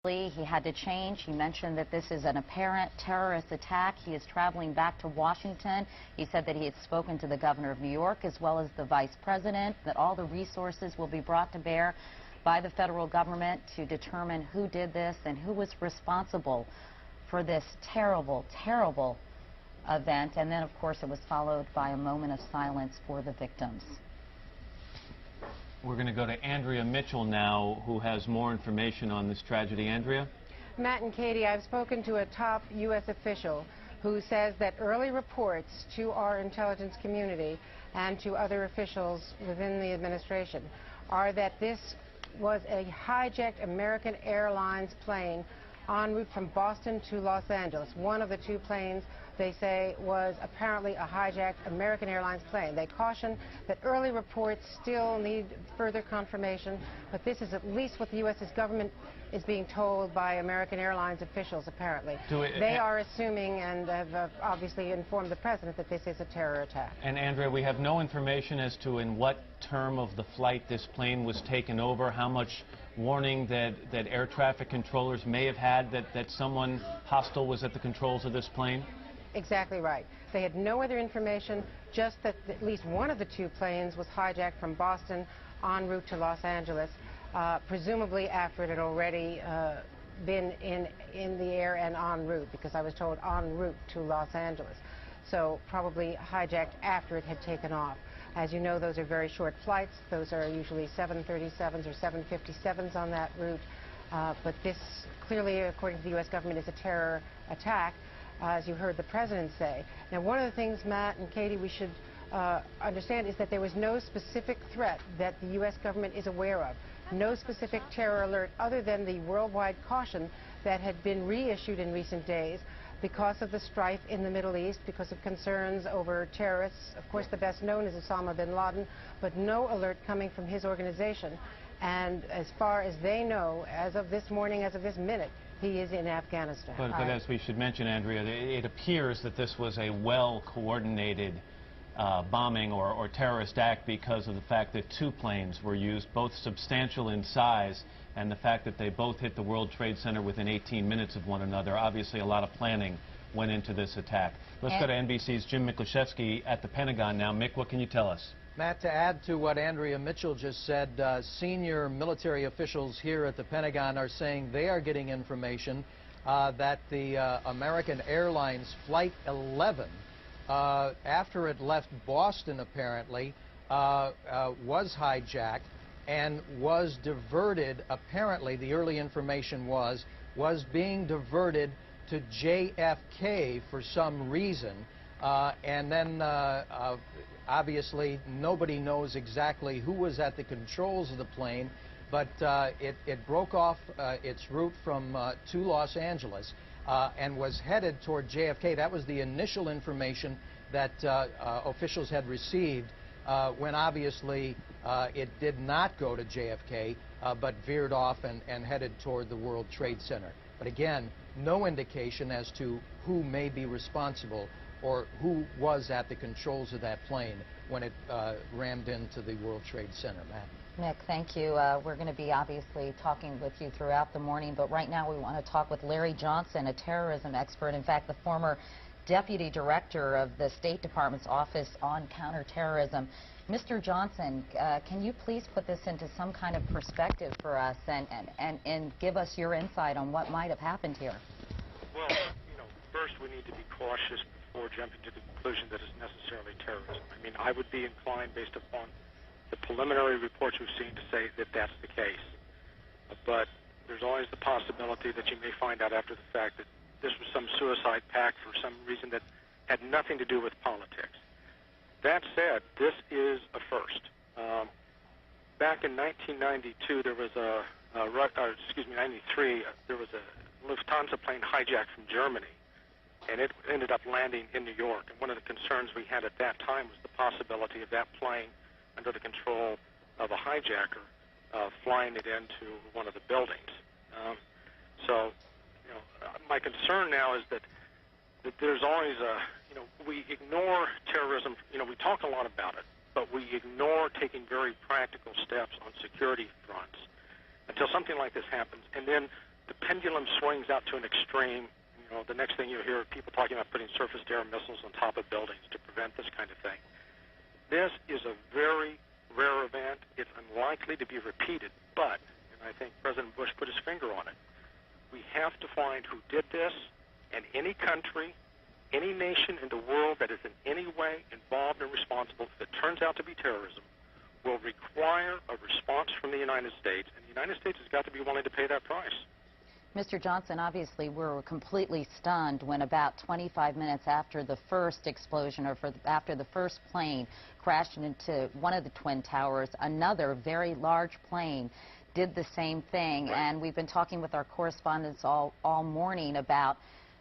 He had to change. He mentioned that this is an apparent terrorist attack. He is traveling back to Washington. He said that he had spoken to the governor of New York as well as the vice president, that all the resources will be brought to bear by the federal government to determine who did this and who was responsible for this terrible, terrible event. And then, of course, it was followed by a moment of silence for the victims. We're going to go to Andrea Mitchell now, who has more information on this tragedy. Andrea? Matt and Katie, I've spoken to a top U.S. official who says that early reports to our intelligence community and to other officials within the administration are that this was a hijacked American Airlines plane en route from Boston to Los Angeles. One of the two planes, they say, was apparently a hijacked American Airlines plane. They caution that early reports still need further confirmation, but this is at least what the U.S. government is being told by American Airlines officials, apparently. They are assuming and have obviously informed the president that this is a terror attack. And Andrea, we have no information as to in what term of the flight this plane was taken over, how much warning that air traffic controllers may have had that someone hostile was at the controls of this plane? Exactly right. They had no other information, just that at least one of the two planes was hijacked from Boston en route to Los Angeles, presumably after it had already been in the air and en route, because I was told en route to Los Angeles. So probably hijacked after it had taken off. As you know, those are very short flights. Those are usually 737s or 757s on that route. But this clearly, according to the U.S. government, is a terror attack, as you heard the president say. Now, one of the things, Matt and Katie, we should understand is that there was no specific threat that the U.S. government is aware of. No specific terror alert other than the worldwide caution that had been reissued in recent days because of the strife in the Middle East, because of concerns over terrorists. Of course, the best known is Osama bin Laden, but no alert coming from his organization. And as far as they know, as of this morning, as of this minute, he is in Afghanistan. But as we should mention, Andrea, it appears that this was a well-coordinated bombing or terrorist act because of the fact that two planes were used, both substantial in size, and the fact that they both hit the World Trade Center within 18 minutes of one another. Obviously, a lot of planning went into this attack. Let's go to NBC's Jim Miklaszewski at the Pentagon now. Mick, what can you tell us? Matt, to add to what Andrea Mitchell just said, senior military officials here at the Pentagon are saying they are getting information that the American Airlines Flight 11, after it left Boston apparently, was hijacked and was diverted, apparently the early information was being diverted to JFK for some reason. And then obviously nobody knows exactly who was at the controls of the plane, but it broke off its route from to Los Angeles and was headed toward JFK. That was the initial information that officials had received when obviously it did not go to JFK, but veered off and headed toward the World Trade Center. But again, no indication as to who may be responsible or who was at the controls of that plane when it rammed into the World Trade Center. Matt. Nick, thank you. We're going to be obviously talking with you throughout the morning, but right now we want to talk with Larry Johnson, a terrorism expert, in fact, the former Deputy Director of the State Department's Office on Counterterrorism. Mr. Johnson, can you please put this into some kind of perspective for us and give us your insight on what might have happened here? Well, first we need to be cautious before jumping to the conclusion that it's necessarily terrorism. I mean, I would be inclined, based upon the preliminary reports we've seen, to say that that's the case. But there's always the possibility that you may find out after the fact that this was some suicide pact for some reason that had nothing to do with politics. That said, this is a first. Back in 1992, there was 93, there was a Lufthansa plane hijacked from Germany, and it ended up landing in New York. And one of the concerns we had at that time was the possibility of that plane, under the control of a hijacker, flying it into one of the buildings. So, my concern now is that there's always we ignore terrorism. We talk a lot about it, but we ignore taking very practical steps on security fronts until something like this happens. And then the pendulum swings out to an extreme. You know, the next thing you hear people talking about putting surface-to-air missiles on top of buildings to prevent this kind of thing. This is a very rare event. It's unlikely to be repeated, but, and I think President Bush put his finger on it, we have to find who did this, and any country, any nation in the world that is in any way involved and responsible, if it turns out to be terrorism, will require a response from the United States, and the United States has got to be willing to pay that price. Mr. Johnson, obviously we're completely stunned when about 25 minutes after the first explosion, or after the first plane crashed into one of the Twin Towers, another very large plane did the same thing. Right. And we've been talking with our correspondents all morning about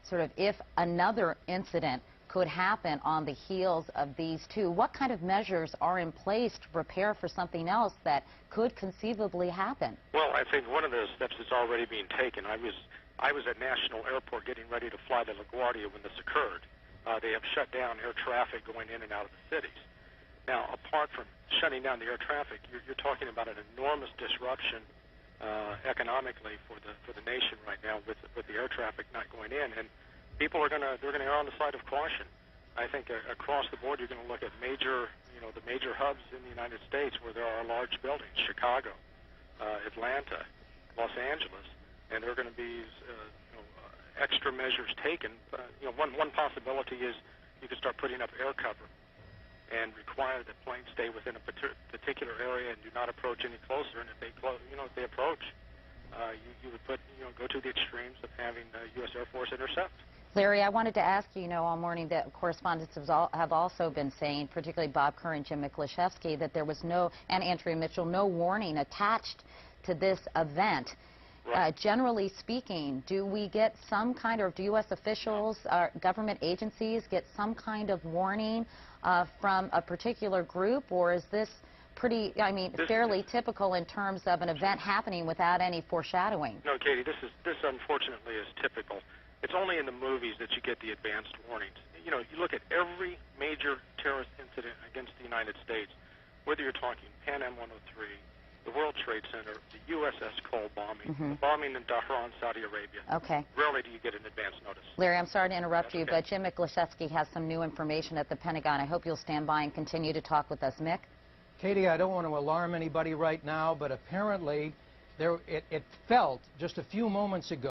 sort of if another incident could happen on the heels of these two. What kind of measures are in place to prepare for something else that could conceivably happen? Well, I think one of the steps that's already being taken, I was at National Airport getting ready to fly to LaGuardia when this occurred. They have shut down air traffic going in and out of the cities. Now, apart from shutting down the air traffic, you're talking about an enormous disruption economically for the nation right now with the air traffic not going in, and people are they're gonna err on the side of caution. I think across the board you're going to look at the major hubs in the United States where there are large buildings, Chicago, Atlanta, Los Angeles, and there are going to be extra measures taken. One possibility is you could start putting up air cover and require that planes stay within a particular area and do not approach any closer. And if they if they approach, you would go to the extremes of having the U.S. Air Force intercept. Larry, I wanted to ask you, all morning that correspondents have also been saying, particularly Bob Kerr and Jim Miklaszewski, that there was and Andrea Mitchell, no warning attached to this event. Right. Generally speaking, do we get some kind of, do U.S. officials, government agencies get some kind of warning from a particular group, or is this pretty, fairly typical in terms of an event happening without any foreshadowing? No, Katie, this unfortunately is typical. It's only in the movies that you get the advanced warnings. You look at every major terrorist incident against the United States, whether you're talking Pan Am 103, the World Trade Center, the USS Cole bombing, the bombing in Dhahran, Saudi Arabia. Okay. Rarely do you get an advance notice. Larry, I'm sorry to interrupt you, okay. but Jim Miklaszewski has some new information at the Pentagon. I hope you'll stand by and continue to talk with us. Mick? Katie, I don't want to alarm anybody right now, but apparently it felt just a few moments ago